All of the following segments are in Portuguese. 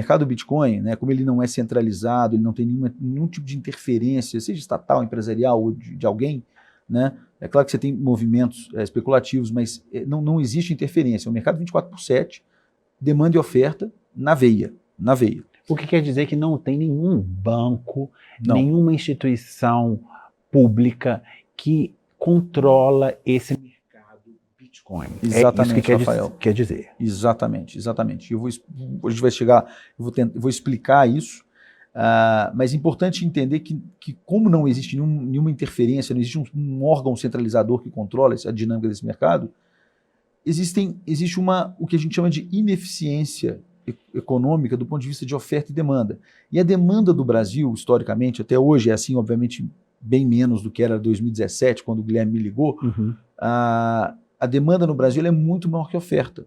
mercado do Bitcoin, né, como ele não é centralizado, ele não tem nenhum tipo de interferência, seja estatal, empresarial ou de alguém, né, é claro que você tem movimentos especulativos, mas não existe interferência. É um mercado 24/7, demanda e oferta na veia, na veia. O que quer dizer que não tem nenhum banco, Não. nenhuma instituição pública que controla esse mercado Bitcoin. Exatamente, é isso que Rafael. quer dizer. Exatamente, exatamente. A gente vai chegar, eu vou explicar isso, mas é importante entender que como não existe nenhuma interferência, não existe um órgão centralizador que controla a dinâmica desse mercado, existe o que a gente chama de ineficiência econômica do ponto de vista de oferta e demanda. E a demanda do Brasil, historicamente, até hoje é assim, obviamente, bem menos do que era em 2017, quando o Guilherme me ligou, a demanda no Brasil é muito maior que a oferta.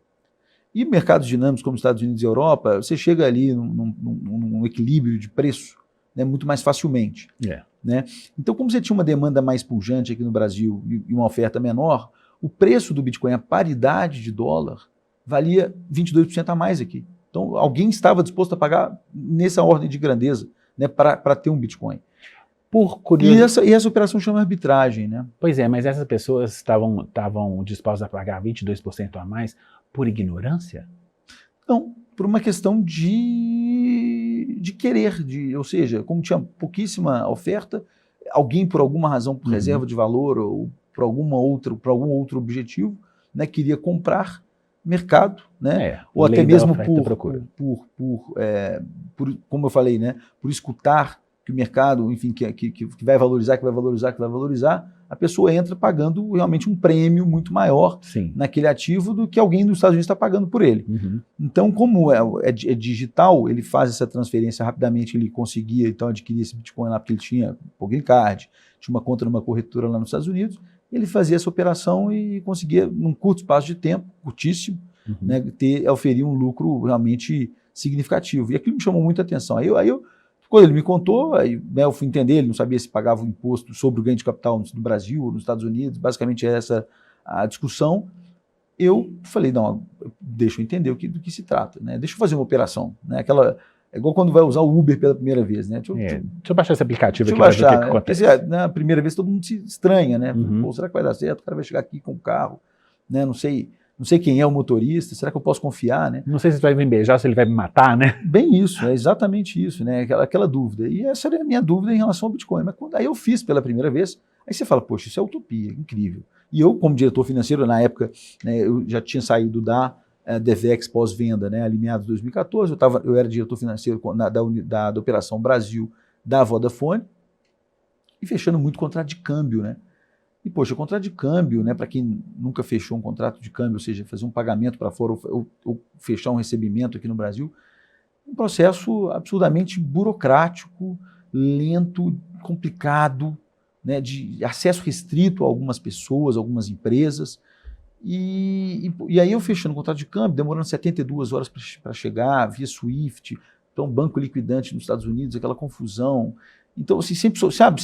E mercados dinâmicos como os Estados Unidos e Europa, você chega ali num equilíbrio de preço, né, muito mais facilmente. Né? Então, como você tinha uma demanda mais pujante aqui no Brasil e uma oferta menor, o preço do Bitcoin, a paridade de dólar, valia 22% a mais aqui. Então, alguém estava disposto a pagar nessa ordem de grandeza, né, para ter um Bitcoin. Por curiosidade. E essa operação chama arbitragem, né? Pois é, mas essas pessoas estavam dispostas a pagar 22% a mais por ignorância? Não, por uma questão de querer, ou seja, como tinha pouquíssima oferta, alguém por alguma razão, por reserva de valor ou por algum outro objetivo, né, queria comprar mercado, né, ou até mesmo por, como eu falei, né, por escutar que o mercado, enfim, que vai valorizar, que vai valorizar, a pessoa entra pagando realmente um prêmio muito maior naquele ativo do que alguém nos Estados Unidos está pagando por ele. Então, como é digital, ele faz essa transferência rapidamente, ele conseguia então adquirir esse Bitcoin lá porque ele tinha o green card, tinha uma conta numa corretora lá nos Estados Unidos, ele fazia essa operação e conseguia, num curto espaço de tempo, curtíssimo, né, oferir um lucro realmente significativo. E aquilo me chamou muita atenção. Aí eu quando ele me contou, aí, né, eu fui entender, ele não sabia se pagava o imposto sobre o ganho de capital no Brasil ou nos Estados Unidos, basicamente essa a discussão. Eu falei, não, deixa eu entender do que se trata, né? Deixa eu fazer uma operação. Né? É igual quando vai usar o Uber pela primeira vez. Né? Deixa eu baixar esse aplicativo aqui para ver o que acontece. Porque, na primeira vez todo mundo se estranha, né? Pô, será que vai dar certo? O cara vai chegar aqui com o carro, né? Não sei quem é o motorista, será que eu posso confiar, né? Não sei se ele vai me beijar, se ele vai me matar, né? Bem isso, é exatamente isso, né? Aquela dúvida. E essa era a minha dúvida em relação ao Bitcoin. Mas aí eu fiz pela primeira vez, aí você fala, poxa, isso é utopia, incrível. E eu, como diretor financeiro, na época, né, eu já tinha saído da Devex pós-venda, né, ali meados de 2014, eu era diretor financeiro da Operação Brasil da Vodafone, e fechando muito contrato de câmbio, né? E, poxa, o contrato de câmbio, né, para quem nunca fechou um contrato de câmbio, ou seja, fazer um pagamento para fora ou fechar um recebimento aqui no Brasil, um processo absurdamente burocrático, lento, complicado, né, de acesso restrito a algumas pessoas, algumas empresas. E aí eu fechando o contrato de câmbio, demorando 72 horas para chegar, via SWIFT, então banco liquidante nos Estados Unidos, aquela confusão. Então, assim, sempre, sabe,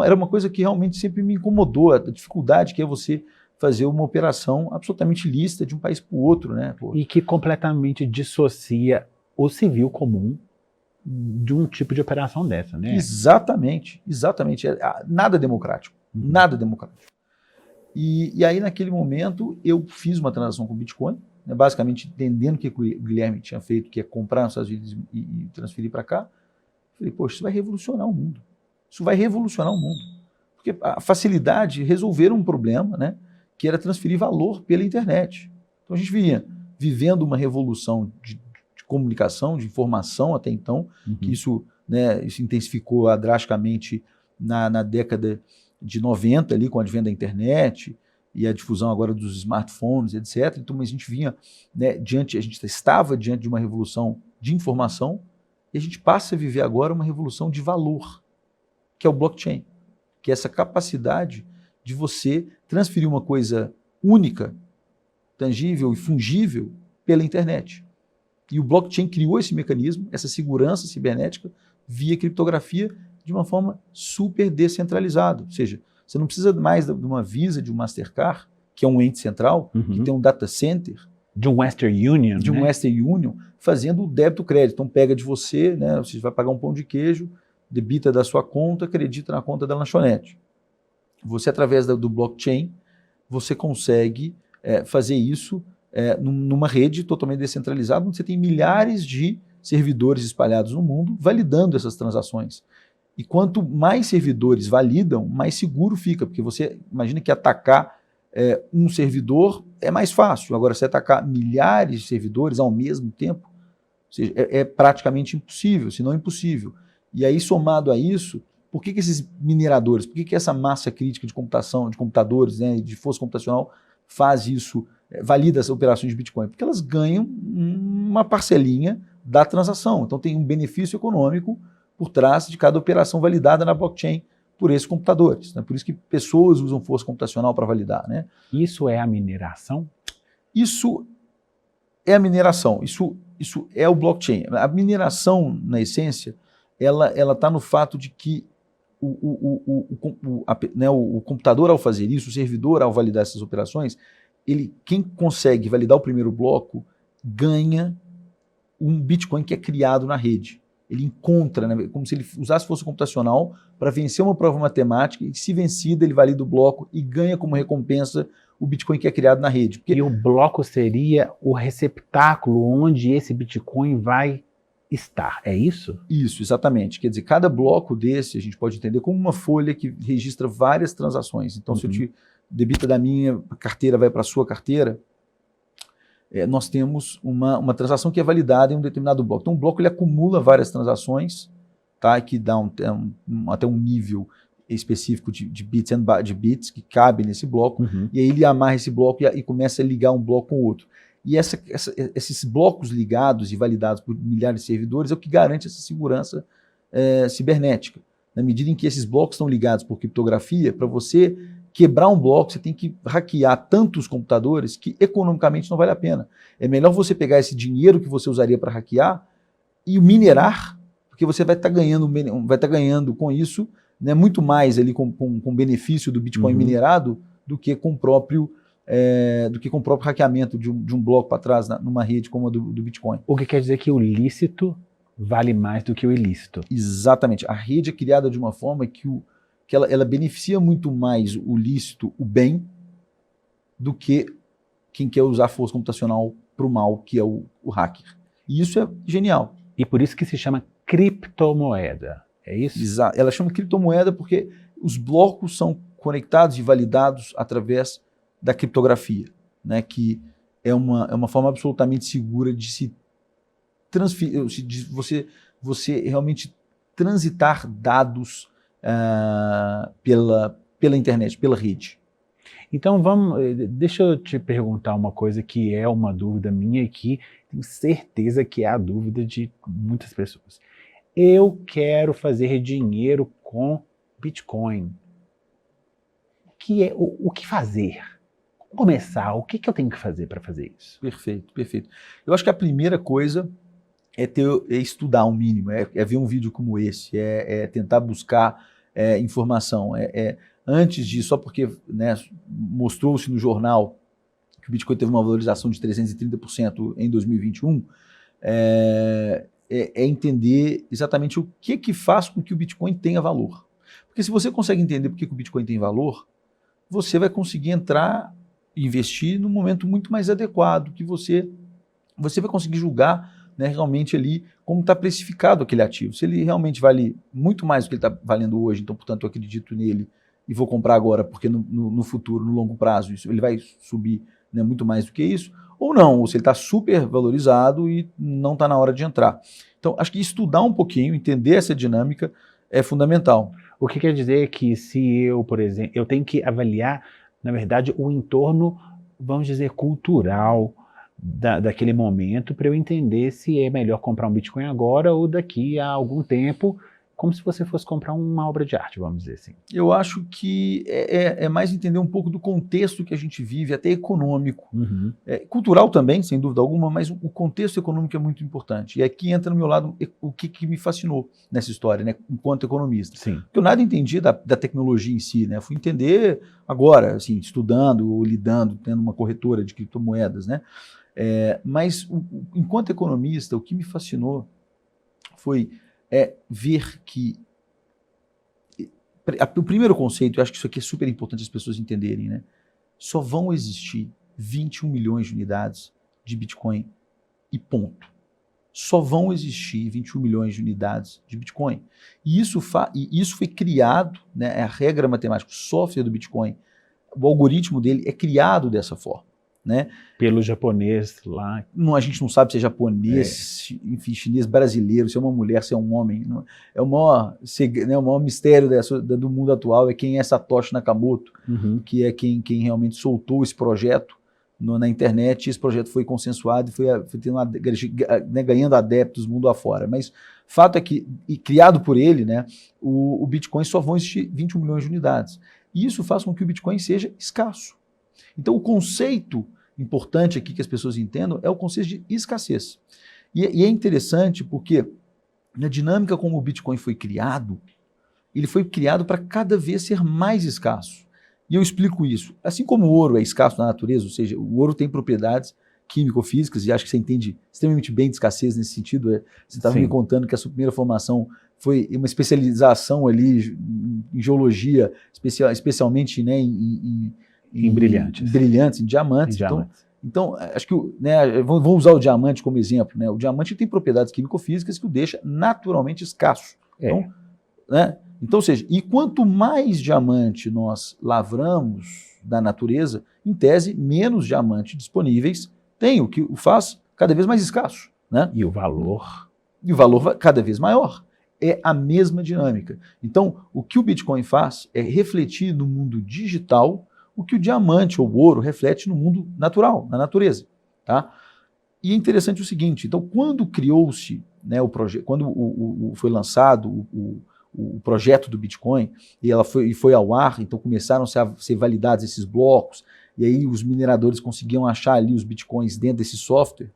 era uma coisa que realmente sempre me incomodou, a dificuldade que é você fazer uma operação absolutamente lícita de um país para o outro, né? Pô. E que completamente dissocia o civil comum de um tipo de operação dessa, né? Exatamente. Nada democrático, nada democrático. E aí, naquele momento, eu fiz uma transação com Bitcoin, né, basicamente entendendo o que o Guilherme tinha feito, que é comprar nos Estados Unidos e transferir para cá. Falei, poxa, isso vai revolucionar o mundo. Isso vai revolucionar o mundo. Porque a facilidade de resolver um problema, né, que era transferir valor pela internet. Então a gente vinha vivendo uma revolução de comunicação, de informação até então, que isso intensificou drasticamente na década de 90, ali, com o advento da internet e a difusão agora dos smartphones, etc. Então a gente vinha, né, a gente estava diante de uma revolução de informação. E a gente passa a viver agora uma revolução de valor, que é o blockchain, que é essa capacidade de você transferir uma coisa única, tangível e fungível pela internet. E o blockchain criou esse mecanismo, essa segurança cibernética via criptografia de uma forma super descentralizada. Ou seja, você não precisa mais de uma Visa, de um Mastercard, que é um ente central, que tem um data center, De um Western Union, de um Western Union, fazendo o débito-crédito. Então pega de você, né, você vai pagar um pão de queijo, debita da sua conta, acredita na conta da lanchonete. Você, através do blockchain, você consegue fazer isso numa rede totalmente descentralizada, onde você tem milhares de servidores espalhados no mundo validando essas transações. E quanto mais servidores validam, mais seguro fica, porque você imagina que atacar um servidor é mais fácil. Agora, se atacar milhares de servidores ao mesmo tempo, ou seja, é praticamente impossível, se não impossível. E aí, somado a isso, por que esses mineradores, por que essa massa crítica de computação, de computadores, né, de força computacional faz isso, valida as operações de Bitcoin? Porque elas ganham uma parcelinha da transação. Então tem um benefício econômico por trás de cada operação validada na blockchain por esses computadores. Né? Por isso que pessoas usam força computacional para validar. Né? Isso é a mineração? Isso é a mineração, isso é o blockchain. A mineração, na essência, ela está no fato de que o computador, ao fazer isso, o servidor, ao validar essas operações, quem consegue validar o primeiro bloco ganha um Bitcoin que é criado na rede. Ele encontra, né, como se ele usasse força computacional para vencer uma prova matemática, e se vencida ele valida o bloco e ganha como recompensa o Bitcoin que é criado na rede. E o bloco seria o receptáculo onde esse Bitcoin vai estar, é isso? Isso, exatamente. Quer dizer, cada bloco desse a gente pode entender como uma folha que registra várias transações. Então, se eu te debita da minha carteira, vai para a sua carteira, nós temos uma transação que é validada em um determinado bloco. Então, o bloco ele acumula várias transações, tá, que dá até um nível específico de bits que cabe nesse bloco, e aí ele amarra esse bloco e começa a ligar um bloco com o outro. E esses blocos ligados e validados por milhares de servidores é o que garante essa segurança cibernética. Na medida em que esses blocos estão ligados por criptografia, para você quebrar um bloco, você tem que hackear tantos computadores que economicamente não vale a pena. É melhor você pegar esse dinheiro que você usaria para hackear e minerar, porque você vai estar ganhando com isso, né, muito mais ali com benefício do Bitcoin minerado do que com o próprio hackeamento de um bloco para trás numa rede como a do Bitcoin. O que quer dizer que o lícito vale mais do que o ilícito. Exatamente. A rede é criada de uma forma que ela beneficia muito mais o lícito, o bem, do que quem quer usar força computacional para o mal, que é o hacker. E isso é genial. E por isso que se chama criptomoeda, é isso? Exato. Ela chama criptomoeda porque os blocos são conectados e validados através da criptografia, né, que é uma forma absolutamente segura de se transferir, de você realmente transitar dados pela internet, pela rede. Então deixa eu te perguntar uma coisa que é uma dúvida minha e que tenho certeza que é a dúvida de muitas pessoas. Eu quero fazer dinheiro com Bitcoin. O que fazer? Começar, o que eu tenho que fazer para fazer isso? Perfeito, perfeito. Eu acho que a primeira coisa é estudar um mínimo, é ver um vídeo como esse, é tentar buscar informação. Antes disso, só porque, né, mostrou-se no jornal que o Bitcoin teve uma valorização de 330% em 2021, entender exatamente o que faz com que o Bitcoin tenha valor. Porque se você consegue entender por que o Bitcoin tem valor, você vai conseguir entrar e investir num momento muito mais adequado, que você vai conseguir julgar, né, realmente ali como está precificado aquele ativo. Se ele realmente vale muito mais do que ele está valendo hoje, então, portanto, eu acredito nele e vou comprar agora, porque no futuro, no longo prazo, ele vai subir, né, muito mais do que isso, ou não, ou se ele está super valorizado e não está na hora de entrar. Então, acho que estudar um pouquinho, entender essa dinâmica é fundamental. O que quer dizer que se eu, por exemplo, eu tenho que avaliar, na verdade, o entorno, vamos dizer, cultural daquele momento para eu entender se é melhor comprar um Bitcoin agora ou daqui a algum tempo, como se você fosse comprar uma obra de arte, vamos dizer assim. Eu acho que é mais entender um pouco do contexto que a gente vive, até econômico. Cultural também, sem dúvida alguma, mas o contexto econômico é muito importante. E aqui entra no meu lado o que me fascinou nessa história, né, enquanto economista. Sim. Porque eu nada entendia da tecnologia em si, né? Fui entender agora, assim, estudando, lidando, tendo uma corretora de criptomoedas, né? Mas, enquanto economista, o que me fascinou foi ver que o primeiro conceito, eu acho que isso aqui é super importante as pessoas entenderem, né? Só vão existir 21 milhões de unidades de Bitcoin e ponto. Só vão existir 21 milhões de unidades de Bitcoin. E isso foi criado, né, a regra matemática, o software do Bitcoin, o algoritmo dele é criado dessa forma. Né? Pelo japonês lá. A gente não sabe se é japonês, enfim, chinês, brasileiro, se é uma mulher, se é um homem. O maior mistério do mundo atual é quem é Satoshi Nakamoto, que é quem realmente soltou esse projeto na internet. Esse projeto foi consensuado e foi ganhando adeptos mundo afora. Mas fato é que, criado por ele, né, o Bitcoin só vão existir 21 milhões de unidades. E isso faz com que o Bitcoin seja escasso. Então, o conceito importante aqui que as pessoas entendam é o conceito de escassez. E é interessante porque, na dinâmica como o Bitcoin foi criado, ele foi criado para cada vez ser mais escasso. E eu explico isso. Assim como o ouro é escasso na natureza, ou seja, o ouro tem propriedades químico-físicas, e acho que você entende extremamente bem de escassez nesse sentido. Você estava me contando que a sua primeira formação foi uma especialização ali em geologia, especialmente, né, em brilhantes, em diamantes. Então, acho que, né, vamos usar o diamante como exemplo. Né? O diamante tem propriedades químico-físicas que o deixa naturalmente escasso. Então, né? Então, ou seja, e quanto mais diamante nós lavramos da natureza, em tese, menos diamantes disponíveis tem, o que o faz cada vez mais escasso. Né? E o valor? E o valor cada vez maior. É a mesma dinâmica. Então, o que o Bitcoin faz é refletir no mundo digital o que o diamante ou o ouro reflete no mundo natural, na natureza. Tá? E é interessante o seguinte, então quando criou-se, né, o projeto, quando foi lançado o projeto do Bitcoin, e foi ao ar, então começaram a ser validados esses blocos, e aí os mineradores conseguiam achar ali os Bitcoins dentro desse software,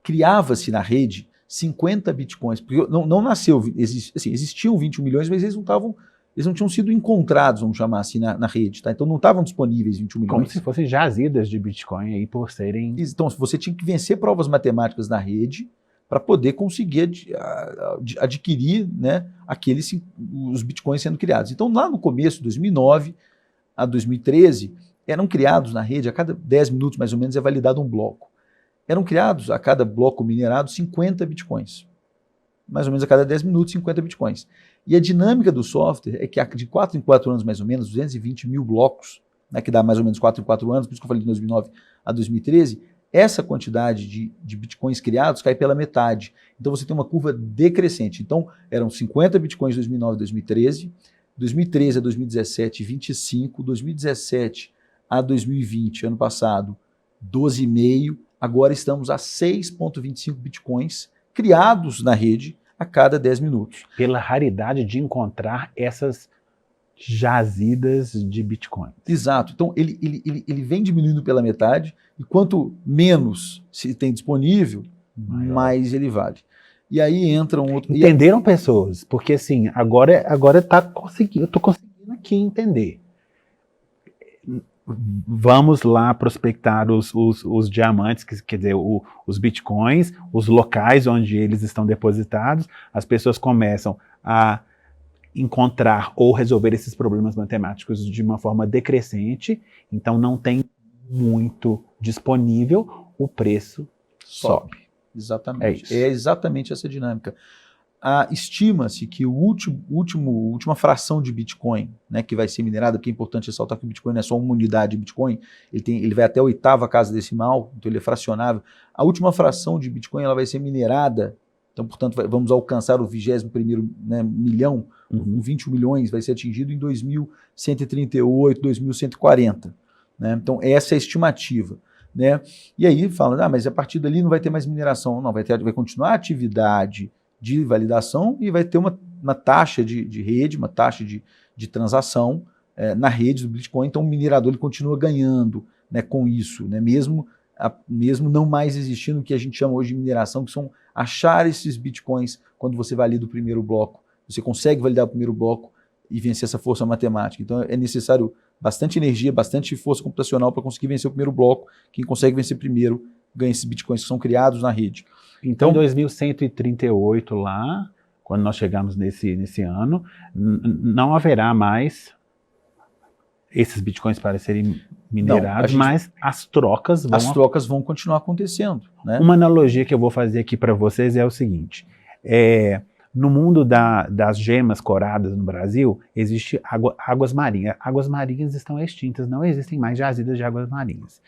criava-se na rede 50 Bitcoins, porque não nasceu, existiam 21 milhões, mas eles não tinham sido encontrados, vamos chamar assim, na rede. Tá? Então não estavam disponíveis 21 milhões. Como se fossem jazidas de Bitcoin aí por serem... Então você tinha que vencer provas matemáticas na rede para poder conseguir adquirir, né, os Bitcoins sendo criados. Então lá no começo, 2009 a 2013, eram criados na rede, a cada 10 minutos mais ou menos é validado um bloco. Eram criados a cada bloco minerado 50 Bitcoins. Mais ou menos a cada 10 minutos, 50 Bitcoins. E a dinâmica do software é que de 4 em 4 anos, mais ou menos, 220 mil blocos, né, que dá mais ou menos 4 em 4 anos, por isso que eu falei de 2009 a 2013, essa quantidade de Bitcoins criados cai pela metade. Então você tem uma curva decrescente. Então eram 50 Bitcoins em 2009 e 2013, 2013 a 2017, 25, 2017 a 2020, ano passado, 12,5, agora estamos a 6,25 Bitcoins criados na rede a cada 10 minutos. Pela raridade de encontrar essas jazidas de Bitcoin. Exato. Então, ele vem diminuindo pela metade, e quanto menos se tem disponível, mais ele vale. E aí entra um outro... Entenderam, pessoas? Porque assim, agora eu estou conseguindo aqui entender. Vamos lá prospectar os diamantes, quer dizer, os bitcoins, os locais onde eles estão depositados, as pessoas começam a encontrar ou resolver esses problemas matemáticos de uma forma decrescente, então não tem muito disponível, o preço sobe. Exatamente. É exatamente essa dinâmica. Estima-se que a última fração de Bitcoin, né, que vai ser minerada, porque é importante ressaltar que o Bitcoin não é só uma unidade de Bitcoin, ele vai até a 8ª casa decimal, então ele é fracionável. A última fração de Bitcoin ela vai ser minerada, então, portanto, vamos alcançar o 21º, né, milhão, 21 milhões vai ser atingido em 2138, 2140. Né? Então, essa é a estimativa. Né? E aí falam, mas a partir dali não vai ter mais mineração. Não, vai continuar a atividade de validação e vai ter uma taxa de rede, uma taxa de transação na rede do Bitcoin. Então o minerador ele continua ganhando, né, com isso, né, mesmo não mais existindo o que a gente chama hoje de mineração, que são achar esses Bitcoins quando você valida o primeiro bloco. Você consegue validar o primeiro bloco e vencer essa força matemática. Então é necessário bastante energia, bastante força computacional para conseguir vencer o primeiro bloco. Quem consegue vencer primeiro ganha esses bitcoins que são criados na rede. Então, em 2138 lá, quando nós chegamos nesse ano, não haverá mais esses bitcoins para serem minerados, mas as trocas vão continuar acontecendo. Né? Uma analogia que eu vou fazer aqui para vocês é o seguinte, no mundo das gemas coradas no Brasil, existe águas marinhas. Águas marinhas estão extintas, não existem mais jazidas de águas marinhas.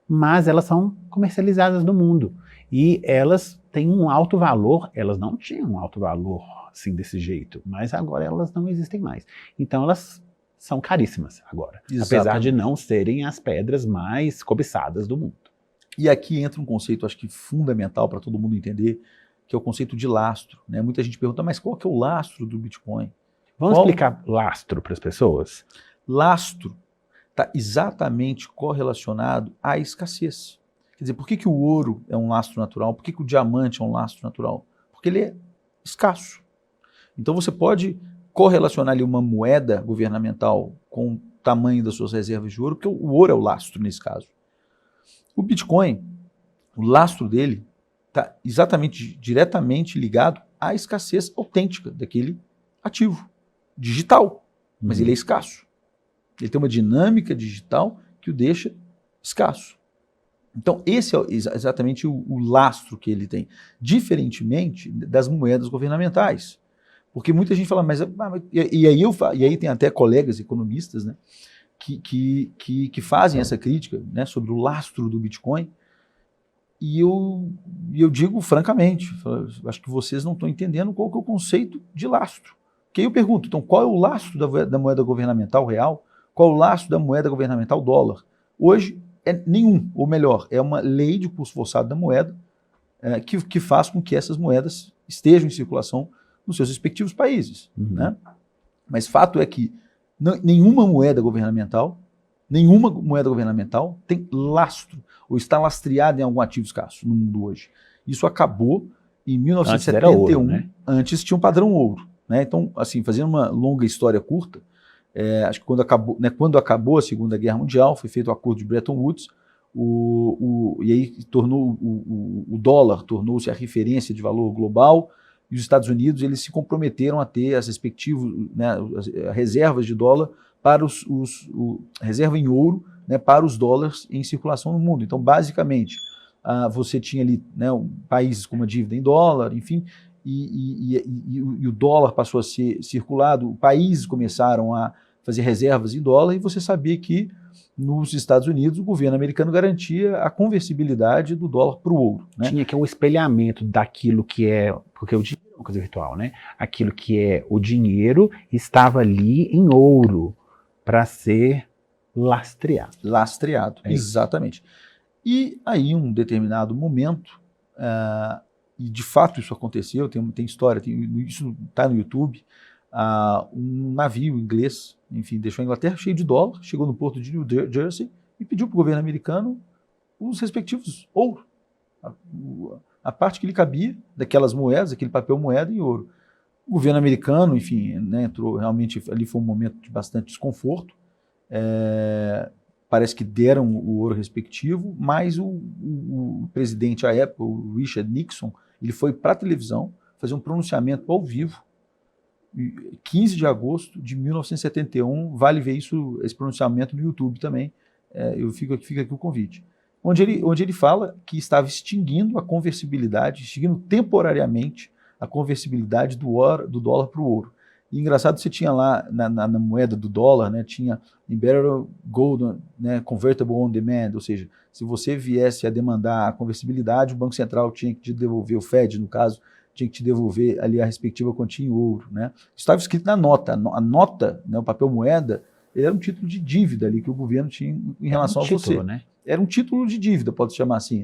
Mas elas são comercializadas no mundo. E elas têm um alto valor, elas não tinham um alto valor assim desse jeito, mas agora elas não existem mais. Então elas são caríssimas agora, apesar de não serem as pedras mais cobiçadas do mundo. E aqui entra um conceito, acho que fundamental para todo mundo entender, que é o conceito de lastro. Né? Muita gente pergunta, mas qual que é o lastro do Bitcoin? Vamos explicar lastro para as pessoas? Lastro está exatamente correlacionado à escassez. Quer dizer, por que o ouro é um lastro natural? Por que o diamante é um lastro natural? Porque ele é escasso. Então você pode correlacionar ali uma moeda governamental com o tamanho das suas reservas de ouro, porque o ouro é o lastro nesse caso. O Bitcoin, o lastro dele está exatamente, diretamente ligado à escassez autêntica daquele ativo digital, mas ele é escasso. Ele tem uma dinâmica digital que o deixa escasso. Então, esse é exatamente o lastro que ele tem, diferentemente das moedas governamentais. Porque muita gente fala, e aí tem até colegas economistas, né, que fazem essa crítica, né, sobre o lastro do Bitcoin, e eu digo francamente, acho que vocês não estão entendendo qual que é o conceito de lastro. Porque aí eu pergunto, então qual é o lastro da moeda governamental real? Qual é o lastro da moeda governamental dólar? Hoje é nenhum, ou melhor, é uma lei de curso forçado da moeda que faz com que essas moedas estejam em circulação nos seus respectivos países. Né? Mas fato é que nenhuma moeda governamental tem lastro, ou está lastreada em algum ativo escasso no mundo hoje. Isso acabou em 1971, antes, ouro, né? Antes tinha um padrão ouro. Né? Então, assim, fazendo uma longa história curta, acho que quando acabou a Segunda Guerra Mundial, foi feito o acordo de Bretton Woods, e aí o dólar tornou-se a referência de valor global, e os Estados Unidos eles se comprometeram a ter as respectivas, né, as reservas de dólar para reserva em ouro, né, para os dólares em circulação no mundo. Então, basicamente, você tinha ali, né, países com uma dívida em dólar, enfim, e o dólar passou a ser circulado, países começaram a fazer reservas em dólar, e você sabia que nos Estados Unidos o governo americano garantia a conversibilidade do dólar para o ouro. Né? Tinha que um espelhamento daquilo que é, porque o dinheiro é uma coisa virtual, né? Aquilo que é o dinheiro estava ali em ouro para ser lastreado. Lastreado, exatamente. E aí, em um determinado momento, e de fato isso aconteceu, tem história, isso está no YouTube, um navio inglês, enfim, deixou a Inglaterra cheio de dólar, chegou no porto de New Jersey e pediu para o governo americano os respectivos ouro, a parte que lhe cabia daquelas moedas, aquele papel moeda e ouro. O governo americano, enfim, né, entrou, realmente ali foi um momento de bastante desconforto, parece que deram o ouro respectivo, mas o presidente à época, o Richard Nixon, ele foi para a televisão fazer um pronunciamento ao vivo, 15 de agosto de 1971, vale ver esse pronunciamento no YouTube também, fica aqui o convite, onde ele fala que estava extinguindo a conversibilidade, extinguindo temporariamente a conversibilidade do dólar para o ouro. E engraçado, você tinha lá na moeda do dólar, né, tinha Imperial Gold, né, Convertible on Demand, ou seja, se você viesse a demandar a conversibilidade, o Banco Central tinha que te devolver, o Fed, no caso, tinha que te devolver ali a respectiva quantia em ouro. Né? Isso estava escrito na nota. A nota, né, o papel moeda, ele era um título de dívida ali que o governo tinha em relação a você. Né? Era um título de dívida, pode se chamar assim, né?